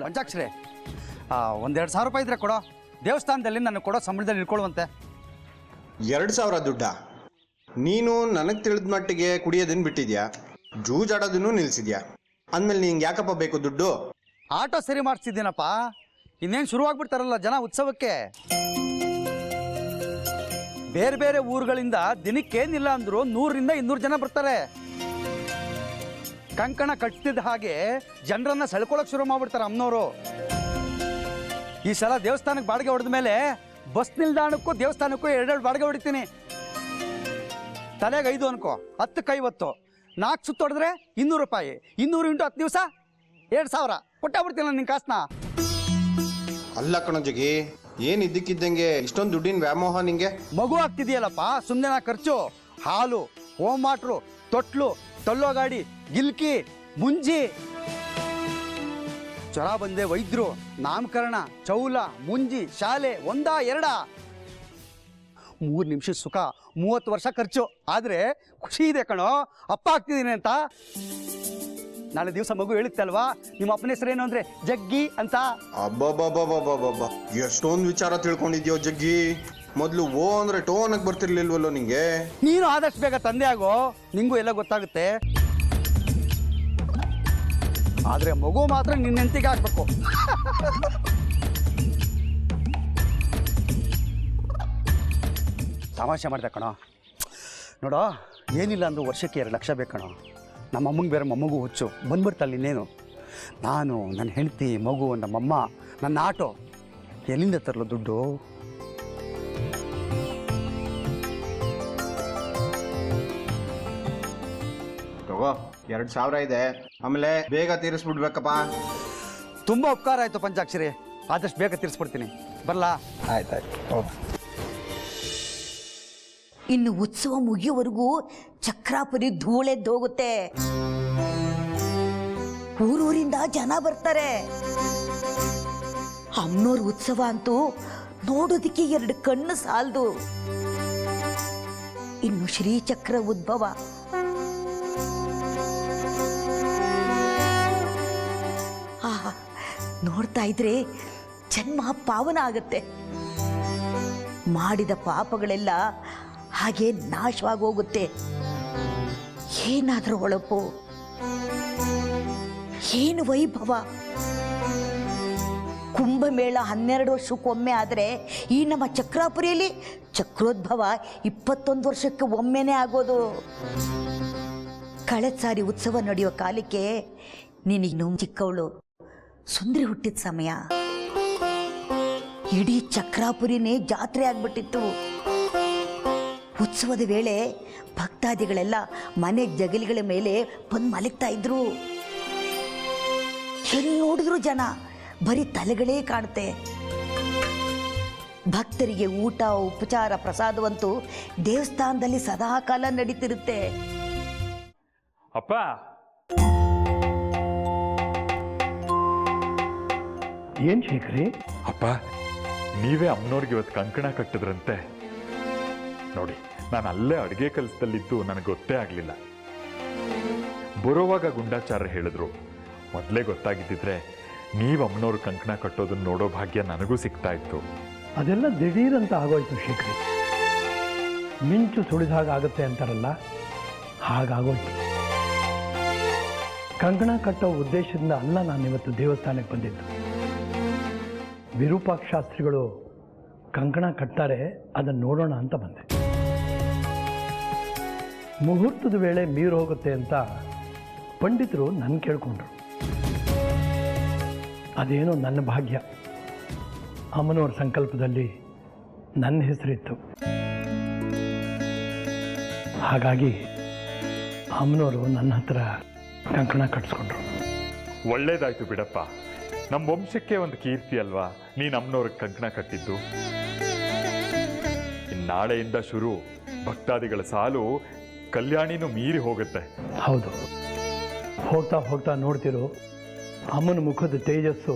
ಲಂಚಾಕ್ಷರಿ, 1-2 ಸಾವಿರ ರೂಪಾಯಿ ಇದ್ರೆ ಕೊಡೋ. ದೇವಸ್ಥಾನದಲ್ಲಿ ನನಗೆ ಕೊಡೋ ಸಂಬಳದಲ್ಲಿ ಇಟ್ಕೊಳ್ಳುವಂತೆ. 2,000 ದುಡ್ಡ? ನೀನು ನನಗೆ ತಿಳಿದ ಮಟ್ಟಿಗೆ ಕುಡಿಯೋದನ್ನು ಬಿಟ್ಟಿದ್ಯಾ, ಜೂಜಾಡೋದನ್ನು ನಿಲ್ಲಿಸಿದ್ಯಾ. ಅಂದಮೇಲೆ ನಿಂಗೆ ಯಾಕಪ್ಪ ಬೇಕು ದುಡ್ಡು? ಆಟೋ ಸರಿ ಮಾಡಿಸ್ತಿದ್ದೀನಪ್ಪ. ಇನ್ನೇನು ಶುರುವಾಗ್ಬಿಡ್ತಾರಲ್ಲ ಜನ ಉತ್ಸವಕ್ಕೆ. ಬೇರೆ ಬೇರೆ ಊರುಗಳಿಂದ ದಿನಕ್ಕೇನಿಲ್ಲ ಅಂದರೂ 100-200 ಜನ ಬರ್ತಾರೆ. ಕಂಕಣ ಕಟ್ತಿದ್ದ ಹಾಗೆ ಜನರನ್ನ ಸೆಳ್ಕೊಳಕ್ಕೆ ಶುರು ಮಾಡ್ಬಿಡ್ತಾರೆ ಅಮ್ಮನವರು. ಈ ಸಲ ದೇವಸ್ಥಾನಕ್ಕೆ ಬಾಡಿಗೆ ಹೊಡೆದ ಮೇಲೆ ಬಸ್ ನಿಲ್ದಾಣಕ್ಕೂ ದೇವಸ್ಥಾನಕ್ಕೂ 2 ಬಾಡಿಗೆ ಹೊಡಿತೀನಿ. ತಲೆಗೆ 5 ಅನ್ಕೋ, 10ಕ್ಕೆ 50, 4 ಸುತ್ತ ಹೊಡೆದ್ರೆ 200 ರೂಪಾಯಿ. 200 × 10 ದಿವಸ 2,000 ಕೊಟ್ಟಾಗ್ಬಿಡ್ತೀನಿ ನಾನು ನಿನ್ನ ಕಾಸನ್ನ. ಅಲ್ಲ ಕಣಜಗಿ, ಏನು ಇದ್ದಕ್ಕಿದ್ದಂಗೆ ಇಷ್ಟೊಂದು ದುಡ್ಡಿನ ವ್ಯಾಮೋಹ ನಿಂಗೆ? ಮಗು ಆಗ್ತಿದೆಯಲ್ಲಪ್ಪ, ಸುಮ್ಮನೆ ಖರ್ಚು. ಹಾಲು, ಹೋಮ್ ವಾಟ್ರು, ತೊಟ್ಲು, ತಳ್ಳೋ ಗಾಡಿ, ಗಿಲ್ಕಿ, ಮುಂಜಿ. ಜ್ವರ ಬಂದೆ ವೈದ್ಯರು, ನಾಮಕರಣ, ಚೌಲ, ಮುಂಜಿ, ಶಾಲೆ, 1-2. 3 ನಿಮಿಷ ಸುಖ, 30 ವರ್ಷ ಖರ್ಚು. ಆದರೆ ಖುಷಿ ಇದೆ ಕಣೋ, ಅಪ್ಪ ಆಗ್ತಿದ್ದೀನಿ ಅಂತ. ನಾಳೆ ದಿವಸ ಮಗು ಹೇಳುತ್ತೆ ಅಲ್ವಾ, ನಿಮ್ಮ ಅಪ್ಪನ ಹೆಸರೇನು ಅಂದರೆ ಜಗ್ಗಿ ಅಂತ. ಅಬ್ಬಬ್ಬಬ್ಬಬ್ಬಬ್ಬ, ಎಷ್ಟೊಂದು ವಿಚಾರ ತಿಳ್ಕೊಂಡಿದ್ಯೋ ಜಗ್ಗಿ. ಮೊದಲು ಓ ಅಂದರೆ ಟೋ ಅನ್ನಕ್ಕೆ ಬರ್ತಿರ್ಲಿಲ್ವಲ್ಲೋ ನಿಂಗೆ? ನೀನು ಆದಷ್ಟು ಬೇಗ ತಂದೆ ಆಗೋ, ನಿಂಗೂ ಎಲ್ಲ ಗೊತ್ತಾಗುತ್ತೆ. ಆದರೆ ಮಗು ಮಾತ್ರ ನಿನ್ನ ಹೆಂಡತಿಗೆ ಆಗ್ಬೇಕು. ತಮಾಷೆ ಮಾಡಿದೆ ಕಣೋ. ನೋಡೋ, ಏನಿಲ್ಲ ಅಂದರೂ ವರ್ಷಕ್ಕೆ 2 ಲಕ್ಷ ಬೇಕು ಕಣೋ. ನಮ್ಮ ಅಮ್ಮಂಗೆ ಬೇರೆ ಮೊಮ್ಮಗು ಹುಚ್ಚು ಬಂದ್ಬಿಡ್ತಲ್ಲ. ಇನ್ನೇನು ನಾನು, ನನ್ನ ಹೆಂಡತಿ, ಮಗು, ನಮ್ಮಮ್ಮ, ನನ್ನ ಆಟೋ ಎಲ್ಲಿಂದ ತರಲು ದುಡ್ಡು? ತಗೋ, 2,000 ಇದೆ, ಆಮೇಲೆ ಬೇಗ ತೀರಿಸ್ಬಿಡ್ಬೇಕಪ್ಪ. ತುಂಬ ಉಪಕಾರ ಆಯಿತು ಪಂಚಾಕ್ಷರಿ, ಆದಷ್ಟು ಬೇಗ ತೀರಿಸ್ಬಿಡ್ತೀನಿ. ಬರಲಾ? ಆಯ್ತಾಯ್ತು. ಇನ್ನು ಉತ್ಸವ ಮುಗಿಯೋವರೆಗೂ ಚಕ್ರಾಪುರಿ ಧೂಳೆದ್ದೋಗುತ್ತೆ. ಊರೂರಿಂದ ಜನ ಬರ್ತಾರೆ. ಅಮ್ಮನವ್ರ ಉತ್ಸವ ಅಂತೂ ನೋಡೋದಕ್ಕೆ 2 ಕಣ್ಣು ಸಾಲದು. ಇನ್ನು ಶ್ರೀಚಕ್ರ ಉದ್ಭವ, ಆಹಾ, ನೋಡ್ತಾ ಇದ್ರೆ ಜನ್ಮ ಪಾವನ ಆಗತ್ತೆ. ಮಾಡಿದ ಪಾಪಗಳೆಲ್ಲ ಹಾಗೆ ನಾಶವಾಗೋಗುತ್ತೆ. ಏನಾದರೂ ಹೊಳಪು, ಏನು ವೈಭವ. ಕುಂಭಮೇಳ 12 ವರ್ಷಕ್ಕೊಮ್ಮೆ ಆದರೆ ಈ ನಮ್ಮ ಚಕ್ರಾಪುರಿಯಲ್ಲಿ ಚಕ್ರೋದ್ಭವ 21 ವರ್ಷಕ್ಕೆ ಒಮ್ಮೆನೇ ಆಗೋದು. ಕಳೆದ ಸಾರಿ ಉತ್ಸವ ನಡೆಯೋ ಕಾಲಕ್ಕೆ ನೀನಿನ್ನು ಚಿಕ್ಕವಳು, ಸುಂದರಿ ಹುಟ್ಟಿದ ಸಮಯ. ಇಡೀ ಚಕ್ರಾಪುರಿನೇ ಜಾತ್ರೆ ಆಗ್ಬಿಟ್ಟಿತ್ತು. ಉತ್ಸವದ ವೇಳೆ ಭಕ್ತಾದಿಗಳೆಲ್ಲ ಮನೆ ಜಗಲಿಗಳ ಮೇಲೆ ಬಂದು ಮಲಗ್ತಾ ಇದ್ರು. ಎಲ್ಲಿ ನೋಡಿದ್ರು ಜನ, ಬರೀ ತಲೆಗಳೇ ಕಾಣುತ್ತೆ. ಭಕ್ತರಿಗೆ ಊಟ, ಉಪಚಾರ, ಪ್ರಸಾದವಂತೂ ದೇವಸ್ಥಾನದಲ್ಲಿ ಸದಾಕಾಲ ನಡೀತಿರುತ್ತೆ. ಅಪ್ಪ, ಏನ್ ಶೇಖರಿ? ಅಪ್ಪ, ನೀವೇ ಅಮ್ಮನವ್ರಿಗೆ ಇವತ್ತು ಕಂಕಣ ಕಟ್ಟಿದ್ರಂತೆ. ನೋಡಿ, ನಾನು ಅಲ್ಲೇ ಅಡುಗೆ ಕೆಲಸದಲ್ಲಿದ್ದು ನನಗೆ ಗೊತ್ತೇ ಆಗಲಿಲ್ಲ. ಬರೋವಾಗ ಗುಂಡಾಚಾರ್ಯ ಹೇಳಿದ್ರು. ಮೊದಲೇ ಗೊತ್ತಾಗಿದ್ದಿದ್ರೆ ನೀವು ಅಮ್ಮನವ್ರ ಕಂಕಣ ಕಟ್ಟೋದನ್ನ ನೋಡೋ ಭಾಗ್ಯ ನನಗೂ ಸಿಗ್ತಾ ಇತ್ತು. ಅದೆಲ್ಲ ದಿಢೀರಂತ ಆಗೋಯ್ತು ಶೇಖರಿ. ಮಿಂಚು ಸುಳಿದಾಗ ಆಗುತ್ತೆ ಅಂತಾರಲ್ಲ, ಹಾಗಾಗೋಯ್ತು. ಕಂಕಣ ಕಟ್ಟೋ ಉದ್ದೇಶದಿಂದ ಅಲ್ಲ ನಾನಿವತ್ತು ದೇವಸ್ಥಾನಕ್ಕೆ ಬಂದಿದ್ದು. ವಿರೂಪಾಕ್ಷ ಶಾಸ್ತ್ರಿಗಳು ಕಂಕಣ ಕಟ್ತಾರೆ, ಅದನ್ನು ನೋಡೋಣ ಅಂತ ಬಂದೆ. ಮುಹೂರ್ತದ ವೇಳೆ ಮೀರು ಹೋಗುತ್ತೆ ಅಂತ ಪಂಡಿತರು ನನ್ನ ಕೇಳ್ಕೊಂಡ್ರು. ಅದೇನೋ ನನ್ನ ಭಾಗ್ಯ. ಅಮ್ಮನವ್ರ ಸಂಕಲ್ಪದಲ್ಲಿ ನನ್ನ ಹೆಸರಿತ್ತು. ಹಾಗಾಗಿ ಅಮ್ಮನವರು ನನ್ನ ಹತ್ರ ಕಂಕಣ ಕಟ್ಸ್ಕೊಂಡ್ರು. ಒಳ್ಳೇದಾಯ್ತು ಬಿಡಪ್ಪ. ನಮ್ಮ ವಂಶಕ್ಕೆ ಒಂದು ಕೀರ್ತಿ ಅಲ್ವಾ ನೀನು ಅಮ್ಮನವ್ರಿಗೆ ಕಂಕಣ ಕಟ್ಟಿದ್ದು. ನಾಳೆಯಿಂದ ಶುರು ಭಕ್ತಾದಿಗಳ ಸಾಲು ಕಲ್ಯಾಣಿನೂ ಮೀರಿ ಹೋಗುತ್ತೆ. ಹೌದು, ಹೋಗ್ತಾ ಹೋಗ್ತಾ ನೋಡ್ತಿರೋ ಅಮ್ಮನ ಮುಖದ ತೇಜಸ್ಸು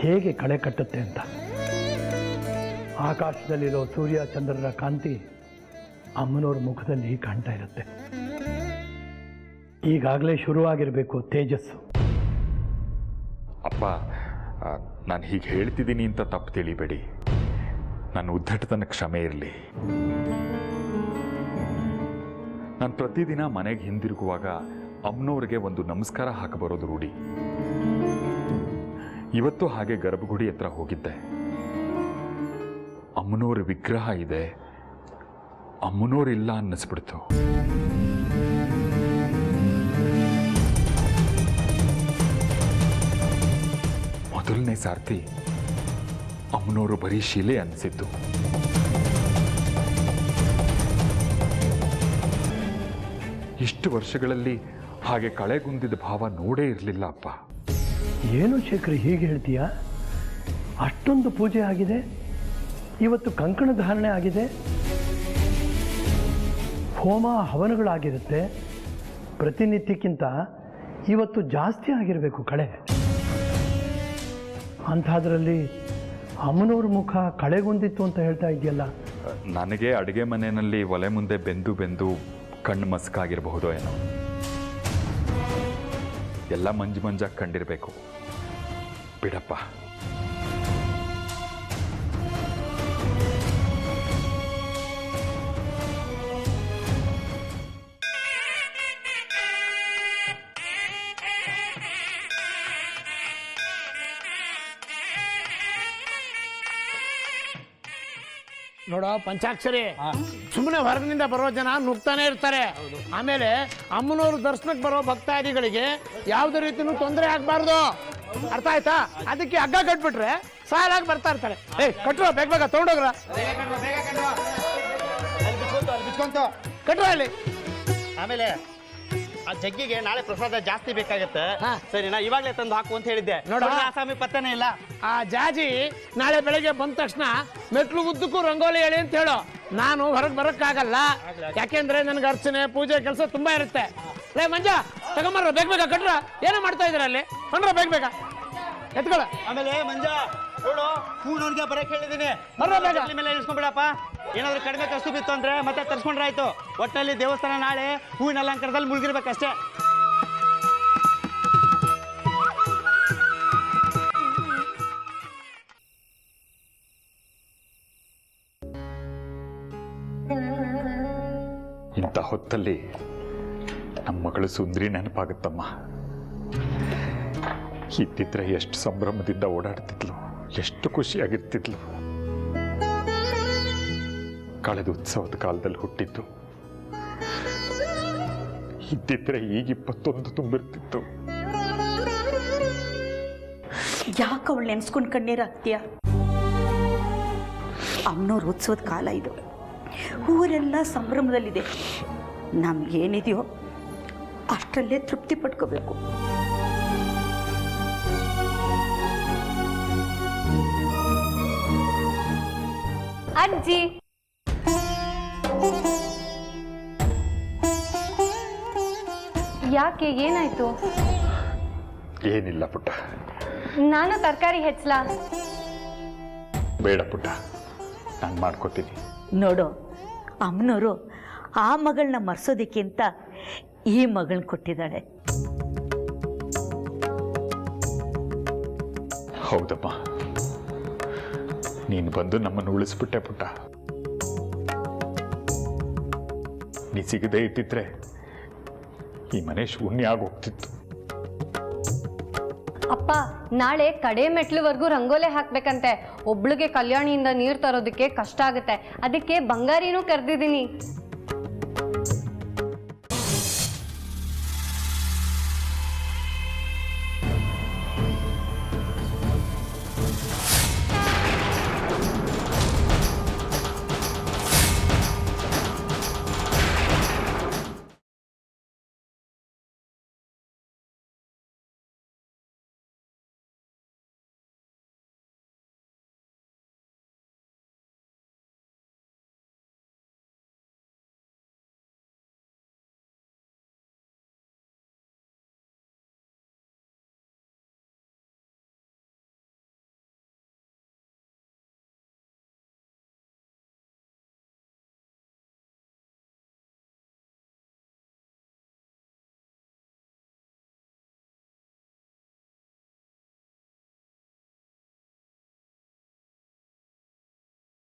ಹೇಗೆ ಕಳೆ ಕಟ್ಟುತ್ತೆ ಅಂತ. ಆಕಾಶದಲ್ಲಿರೋ ಸೂರ್ಯ ಚಂದ್ರರ ಕಾಂತಿ ಅಮ್ಮನವ್ರ ಮುಖದಲ್ಲಿ ಕಾಣ್ತಾ ಇರುತ್ತೆ. ಈಗಾಗಲೇ ಶುರುವಾಗಿರಬೇಕು ತೇಜಸ್ಸು. ಅಪ್ಪ, ನಾನು ಹೀಗೆ ಹೇಳ್ತಿದ್ದೀನಿ ಅಂತ ತಪ್ಪು ತಿಳಿಬೇಡಿ. ನನ್ನ ಉದ್ದಟತನ ಕ್ಷಮೆ ಇರಲಿ. ನಾನು ಪ್ರತಿದಿನ ಮನೆಗೆ ಹಿಂದಿರುಗುವಾಗ ಅಮ್ಮನವ್ರಿಗೆ ಒಂದು ನಮಸ್ಕಾರ ಹಾಕಬರೋದು ರೂಢಿ. ಇವತ್ತು ಹಾಗೆ ಗರ್ಭಗುಡಿ ಹತ್ರ ಹೋಗಿದ್ದೆ. ಅಮ್ಮನವ್ರ ವಿಗ್ರಹ ಇದೆ, ಅಮ್ಮನವ್ರಿಲ್ಲ ಅನ್ನಿಸ್ಬಿಡ್ತು. ಮೊದಲನೇ ಸಾರ್ತಿ ಅಮ್ಮನವರು ಬರೀ ಶಿಲೆ ಅನಿಸಿದ್ದು. ಇಷ್ಟು ವರ್ಷಗಳಲ್ಲಿ ಹಾಗೆ ಕಳೆಗುಂದಿದ ಭಾವ ನೋಡೇ ಇರಲಿಲ್ಲ ಅಪ್ಪ. ಏನು ಶೇಖರ್ ಹೀಗೆ ಹೇಳ್ತೀಯ? ಅಷ್ಟೊಂದು ಪೂಜೆ ಆಗಿದೆ, ಇವತ್ತು ಕಂಕಣ ಧಾರಣೆ ಆಗಿದೆ, ಹೋಮ ಹವನಗಳಾಗಿರುತ್ತೆ. ಪ್ರತಿನಿತ್ಯಕ್ಕಿಂತ ಇವತ್ತು ಜಾಸ್ತಿ ಆಗಿರಬೇಕು ಕಳೆ. ಅಂಥದ್ರಲ್ಲಿ ಅಮ್ಮನವ್ರ ಮುಖ ಕಳೆಗೊಂದಿತ್ತು ಅಂತ ಹೇಳ್ತಾ ಇದೆಯಲ್ಲ. ನನಗೆ ಅಡುಗೆ ಮನೆಯಲ್ಲಿ ಒಲೆ ಮುಂದೆ ಬೆಂದು ಬೆಂದು ಕಣ್ಣು ಮಸ್ಕಾಗಿರಬಹುದೋ ಏನೋ. ಎಲ್ಲ ಮಂಜು ಮಂಜಾಗಿ ಕಂಡಿರಬೇಕು. ಬಿಡಪ್ಪ. ನೋಡೋ ಪಂಚಾಕ್ಷರಿ, ಸುಮ್ಮನೆ ಹೊರಗಿನಿಂದ ಬರೋ ಜನ ನುಗ್ತಾನೆ ಇರ್ತಾರೆ. ಆಮೇಲೆ ಅಮ್ಮನವ್ರ ದರ್ಶನಕ್ಕೆ ಬರೋ ಭಕ್ತಾದಿಗಳಿಗೆ ಯಾವುದೇ ರೀತಿನೂ ತೊಂದರೆ ಆಗ್ಬಾರ್ದು, ಅರ್ಥ ಆಯ್ತಾ? ಅದಕ್ಕೆ ಹಗ್ಗ ಕಟ್ಬಿಟ್ರೆ ಸಾಲಾಗಿ ಬರ್ತಾ ಇರ್ತಾರೆ. ಕಟ್ರೋ, ಬೇಗ ಬೇಗ ತಗೊಂಡೋಗ್ರ, ಕಟ್ರೋ ಅಲ್ಲಿ. ಆಮೇಲೆ ಆ ಜಗ್ಗಿಗೆ ನಾಳೆ ಪ್ರಸಾದ ಜಾಸ್ತಿ ಬೇಕಾಗತ್ತೆ. ಸರಿನಾ? ಇವಾಗ್ಲೇ ತಂದು ಹಾಕು ಅಂತ ಹೇಳಿದ್ದೆ. ನೋಡ, ಆಸಾಮಿ ಪತ್ತನೇ ಇಲ್ಲ. ಆ ಜಾಜಿ ನಾಳೆ ಬೆಳಗ್ಗೆ ಬಂದ ತಕ್ಷಣ ಮೆಟ್ಲು ಉದ್ದಕ್ಕೂ ರಂಗೋಲಿ ಹೇಳಿ ಅಂತ ಹೇಳು. ನಾನು ಹೊರಗೆ ಬರೋಕ್ಕಾಗಲ್ಲ, ಯಾಕೆಂದ್ರೆ ನನಗೆ ಅರ್ಚನೆ ಪೂಜೆ ಕೆಲಸ ತುಂಬಾ ಇರುತ್ತೆ. ಲೇ ಮಂಜ, ತಗೊಂಬರ್ರ, ಬೇಗ ಬೇಗ ಕಟ್ರ. ಏನೋ ಮಾಡ್ತಾ ಇದ್ದೀರ ಅಲ್ಲಿ? ಬಂದ್ರ ಬೇಗ ಬೇಗ ಎತ್ಕೊಳ್ಳ. ಆಮೇಲೆ ಮಂಜ ನೋಡು, ಹೂನವ್ರಿಗೆ ಬರಕ್ ಹೇಳಿದೀನಿ. ಮೇಲೆ ಇಳಿಸ್ಕೊಂಡ್ಬಿಡಪ್ಪ. ಏನಾದ್ರು ಕಡಿಮೆ ಕಷ್ಟು ಬಿತ್ತು ಅಂದ್ರೆ ಮತ್ತೆ ತರ್ಸ್ಕೊಂಡ್ರೆ ಆಯ್ತು. ಒಟ್ಟಲ್ಲಿ ದೇವಸ್ಥಾನ ನಾಳೆ ಹೂವಿನ ಅಲಂಕಾರದಲ್ಲಿ ಮುಳುಗಿರ್ಬೇಕಷ್ಟೇ. ಇಂಥ ಹೊತ್ತಲ್ಲಿ ನಮ್ಮ ಮಗಳು ಸುಂದ್ರಿ ನೆನಪಾಗುತ್ತಮ್ಮ. ಇದ್ದಿದ್ರೆ ಎಷ್ಟು ಸಂಭ್ರಮದಿಂದ ಓಡಾಡ್ತಿದ್ಲು, ಎಷ್ಟು ಖುಷಿಯಾಗಿರ್ತಿದ್ಲು. ಕಳೆದ ಉತ್ಸವದ ಕಾಲದಲ್ಲಿ ಹುಟ್ಟಿದ್ದು, ಇದ್ದಿದ್ರೆ ಈಗ 21 ತುಂಬಿರ್ತಿತ್ತು. ಯಾಕೆ ಅವಳು ನೆನ್ಸ್ಕೊಂಡು ಕಣ್ಣೀರಾಗ್ತೀಯ? ಅಮ್ಮನವ್ರ ಉತ್ಸವದ ಕಾಲ ಇದು, ಊರೆಲ್ಲ ಸಂಭ್ರಮದಲ್ಲಿದೆ. ನಮಗೇನಿದೆಯೋ ಅಷ್ಟರಲ್ಲೇ ತೃಪ್ತಿ ಪಡ್ಕೋಬೇಕು. ಅಜ್ಜಿ, ಯಾಕೆ, ಏನಾಯ್ತು? ಏನಿಲ್ಲ ಪುಟ್ಟ. ನಾನು ತರಕಾರಿ ಹೆಚ್ಚಲ? ಬೇಡ ಪುಟ್ಟ, ನಾನು ಮಾಡ್ಕೋತೀನಿ. ನೋಡು, ಅಮ್ಮನವರು ಆ ಮಗಳನ್ನ ಮರ್ಸೋದಕ್ಕೆ ಅಂತ ಈ ಮಗಳನ್ನ ಕೊಟ್ಟಿದ್ದಾಳೆ. ಹೌದಮ್ಮ, ನೀನು ಬಂದು ನಮ್ಮನ್ನು ಉಳಿಸ್ಬಿಟ್ಟೆ ಪುಟ್ಟ. ನೀ ಸಿಗದೆ ಇಟ್ಟಿದ್ರೆ ಈ ಮನೆ ಶೂನ್ಯ ಆಗೋಗ್ತಿತ್ತು. ಅಪ್ಪ, ನಾಳೆ ಕಡೆ ಮೆಟ್ಲುವರೆಗೂ ರಂಗೋಲೆ ಹಾಕ್ಬೇಕಂತೆ. ಒಬ್ಳಿಗೆ ಕಲ್ಯಾಣಿಯಿಂದ ನೀರು ತರೋದಕ್ಕೆ ಕಷ್ಟ ಆಗುತ್ತೆ, ಅದಕ್ಕೆ ಬಂಗಾರಿನೂ ಕರೆದಿದ್ದೀನಿ.